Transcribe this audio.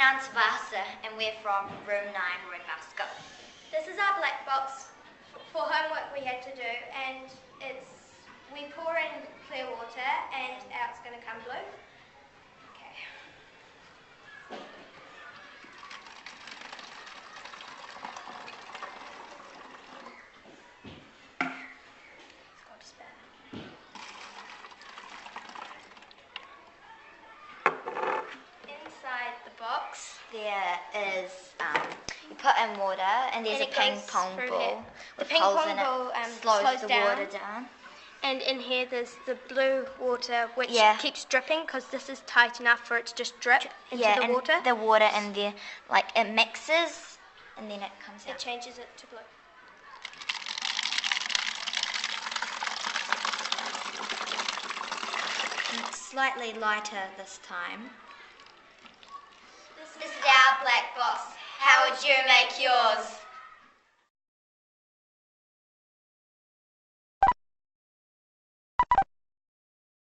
name's Vasa and we're from room 9, Roy Basco. This is our black box for homework we had to do, and we pour in clear water and out it's going to come blue. Okay. It's got to spin. Inside the box There is, you put in water and there's And a it ping goes pong through ball here. with The ping holes pong in it, ball, slows the slows water down. down. And in here there's the blue water which keeps dripping because this is tight enough for it to just drip into the and water. the water in there, like it mixes and then it comes It out. changes it to blue. And it's slightly lighter this time. This is our black box. How would you make yours?